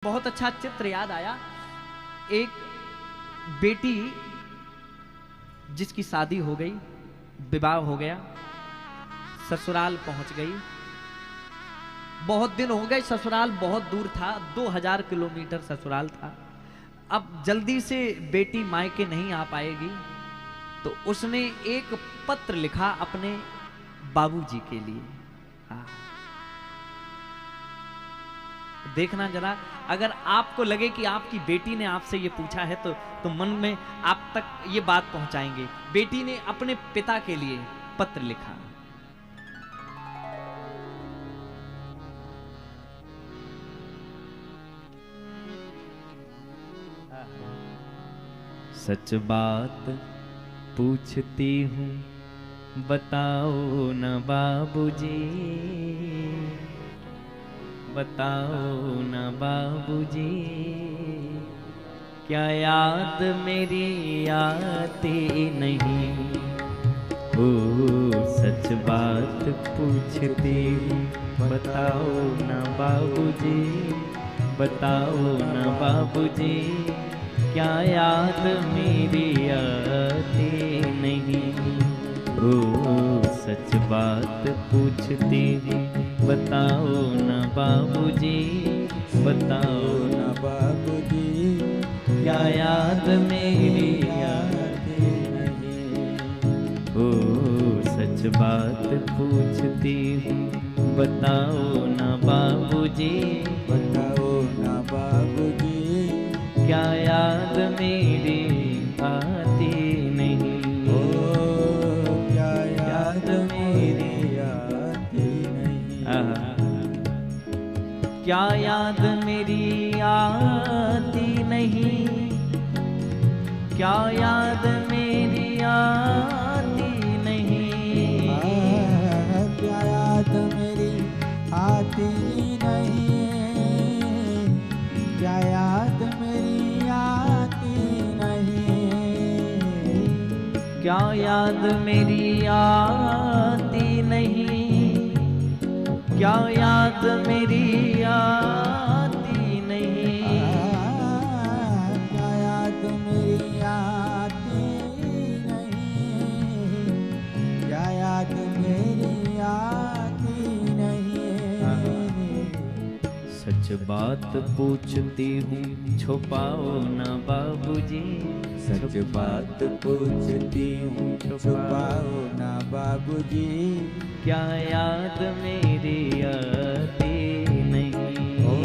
बहुत अच्छा चित्र याद आया। एक बेटी जिसकी शादी हो गई, विवाह हो गया, ससुराल पहुंच गई। बहुत दिन हो गए, ससुराल बहुत दूर था, 2000 किलोमीटर ससुराल था। अब जल्दी से बेटी मायके नहीं आ पाएगी, तो उसने एक पत्र लिखा अपने बाबूजी के लिए। हाँ, देखना जरा, अगर आपको लगे कि आपकी बेटी ने आपसे ये पूछा है तो मन में आप तक ये बात पहुंचाएंगे। बेटी ने अपने पिता के लिए पत्र लिखा। सच बात पूछती हूँ बताओ न बाबूजी, बताओ न बाबूजी, क्या याद मेरी आती नहीं? ओ सच बात पूछती हूँ बताओ न बाबूजी, बताओ न बाबूजी, क्या याद मेरी आती नहीं? ओ सच बात पूछती हूँ बताओ न बाबूजी, बताओ न बाबूजी, क्या याद मेरी आती नहीं? ओ सच बात पूछती हूँ बताओ न बाबूजी, बताओ न बाबूजी, क्या याद मेरी आती नहीं? ओ क्या याद मेरी आती नहीं? क्या याद मेरी आती नहीं? क्या याद मेरी आती नहीं? क्या याद मेरी आती नहीं? क्या याद मेरी आती नहीं? क्या याद मेरी आती नहीं? क्या याद मेरी आती नहीं? क्या याद मेरी आती नहीं? क्या याद मेरी आती नहीं? सच बात पूछती हूँ छुपाओ न बाबूजी, सच बात पूछती हूँ छुपाओ न बाबूजी, क्या याद मेरी आती नहीं? ओ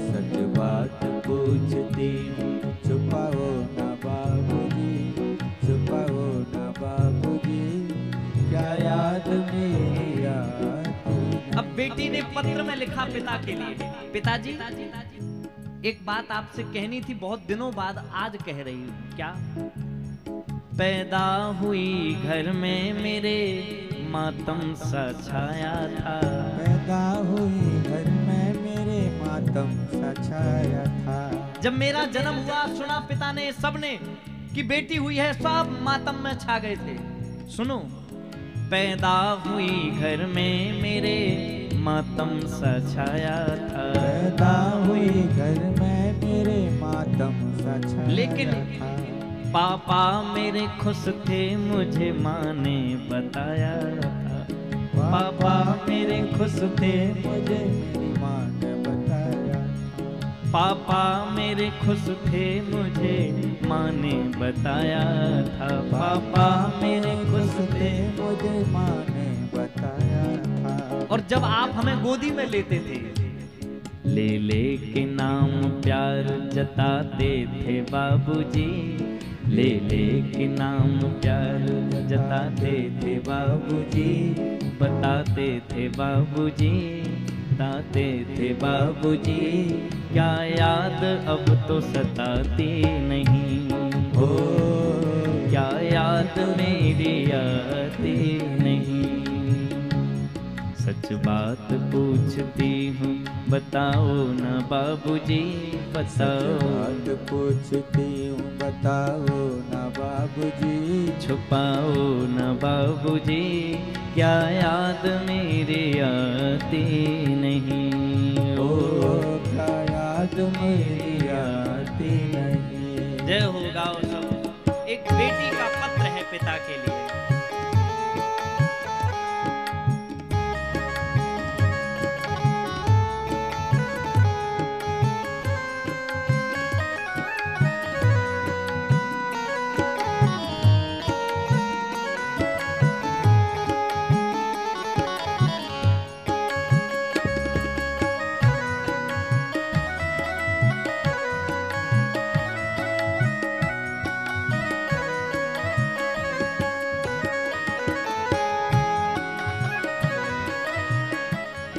सच बात पूछती हूँ छुपाओ न बाबूजी, छुपाओ न बाबूजी, क्या याद मेरी आती नहीं? अब बेटी ने पत्र में लिखा पिता के लिए, पिताजी एक बात आपसे कहनी थी, बहुत दिनों बाद आज कह रही हूँ। क्या? पैदा हुई घर में मेरे मातम सा छाया था, पैदा हुई घर में मेरे मातम सा छाया था। जब मेरा जन्म हुआ सुना पिता ने सबने कि बेटी हुई है, सब मातम में छा गए थे। सुनो, पैदा हुई घर में मेरे मातम सा छाया था, पैदा हुई घर में मेरे मातम सा छाया था। लेकिन पापा मेरे खुश थे मुझे माँ ने बताया था, पापा मेरे खुश थे मुझे मेरी माँ ने बताया था, पापा मेरे खुश थे मुझे माँ ने बताया था, पापा मेरे खुश थे मुझे माँ ने बताया था। और जब आप हमें गोदी में लेते थे, ले ले के नाम प्यार जताते थे बाबूजी, ले ले के नाम प्यार जताते थे बाबूजी, बताते थे बाबूजी, बताते थे बाबूजी, क्या याद अब तो सताती नहीं? हो क्या याद मेरी आती नहीं? सच बात पूछती हूँ बताओ न बाबूजी, बताओ बात पूछती हूँ बताओ न बाबूजी, छुपाओ न बाबूजी, क्या याद मेरी आती नहीं? ओ क्या याद याद मेरी आती नहीं। जय हो, गाओ सब। एक बेटी का पत्र है पिता के लिए।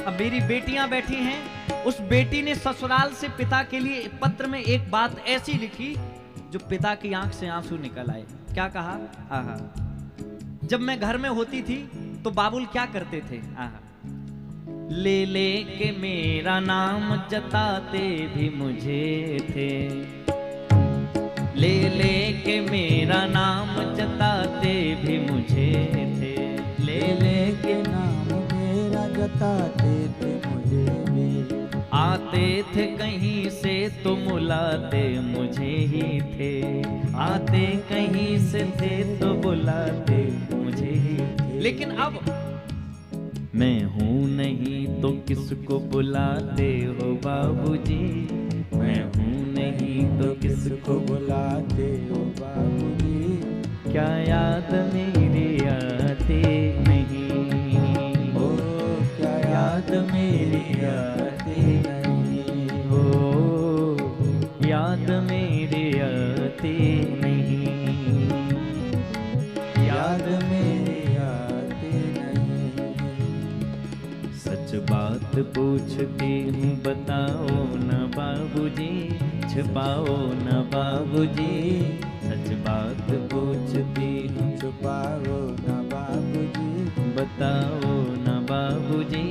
अब मेरी बेटियां बैठी हैं, उस बेटी ने ससुराल से पिता के लिए पत्र में एक बात ऐसी लिखी जो पिता की आंख से आंसू निकल आए। क्या कहा? आहा, जब मैं घर में होती थी तो बाबुल क्या करते थे? आहा, ले ले के मेरा नाम जताते भी मुझे थे, ले ले के मेरा नाम जताते भी मुझे थे, ले ले के नाम मेरा जताते थे मुझे भी। आते थे कहीं से तो बुलाते मुझे ही थे, आते कहीं से थे तो बुलाते मुझे ही थे। लेकिन अब मैं हूँ नहीं तो किसको बुलाते हो बाबूजी, मैं हूँ नहीं तो किसको बुलाते हो बाबूजी। क्या याद मेरी आती नहीं, ओ क्या याद मेरी आती नहीं। ओ याद मेरी आती नहीं, याद मेरी आती नहीं। सच बात पूछती हूँ बताओ न बाबूजी, छुपाओ न बाबूजी, सच बात पूछती हूँ छुपाओ न बाबूजी, बताओ न बाबूजी,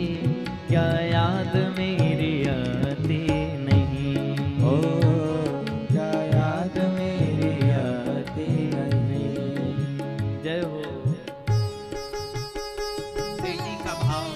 क्या याद मेरी आती नहीं। ओ क्या याद मेरी आती नहीं। जय हो। बेटी का भाव।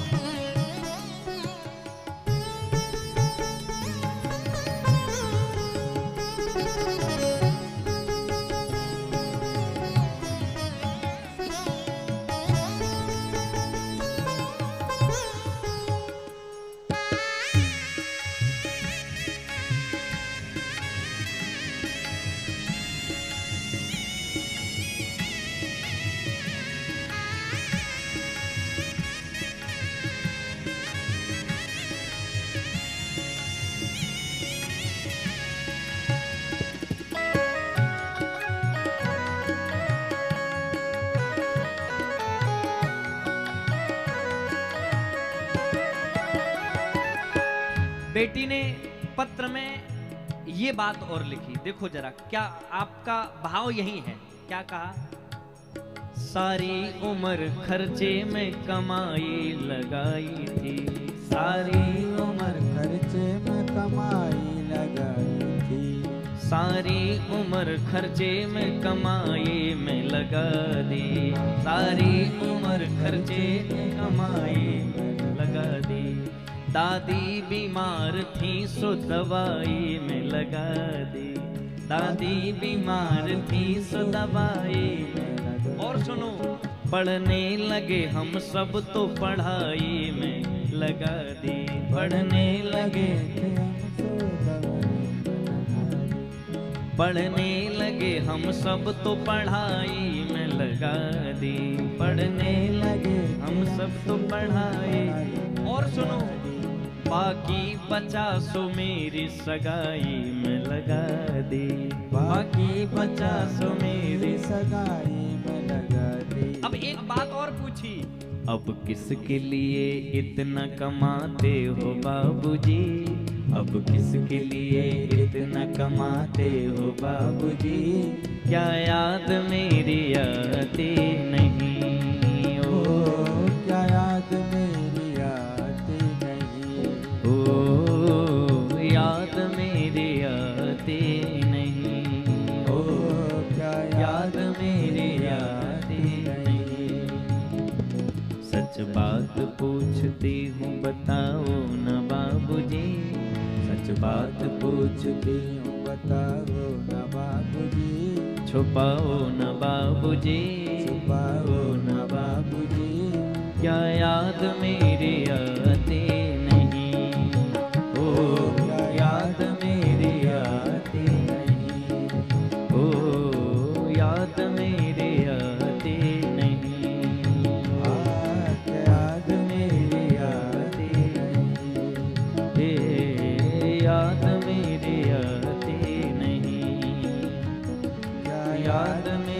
बेटी ने पत्र में ये बात और लिखी, देखो जरा, क्या आपका भाव यही है? क्या कहा? सारी उम्र खर्चे में कमाई लगाई थी, सारी उम्र खर्चे में कमाई लगाई थी, सारी उम्र खर्चे में कमाई में लगा दी, सारी उम्र खर्चे में कमाई में लगा दी। दादी बीमार थी सो दवाई में लगा दी, दादी बीमार थी सो दवाई में लगा। और सुनो, पढ़ने लगे हम सब तो पढ़ाई में लगा दी, पढ़ने लगे पढ़ने लगे हम सब तो पढ़ाई में लगा दी, पढ़ने लगे हम सब तो पढ़ाई। और सुनो, बाकी 50 मेरी सगाई में लगा दी, बाकी 50 मेरी सगाई में लगा दी। अब एक बात और पूछी, अब किसके लिए इतना कमाते हो बाबूजी, अब किसके लिए इतना कमाते हो बाबूजी, क्या याद मेरी आती नहीं। ओ क्या याद मेरी आती नहीं। ओ याद मेरी आती नहीं। ओ क्या याद मेरी आती नहीं। सच बात पूछती हूँ बताओ न बाबूजी, सच सच बात पूछती हूँ बताओ न बाबूजी, छुपाओ न बाबूजी, छुपाओ न बाबूजी। क्या याद मेरी आती नहीं, ओ क्या याद मेरी आती नहीं, ओ याद मेरी आती नहीं, क्या याद मेरी आती नहीं, याद मेरी आती नहीं, क्या याद मेरी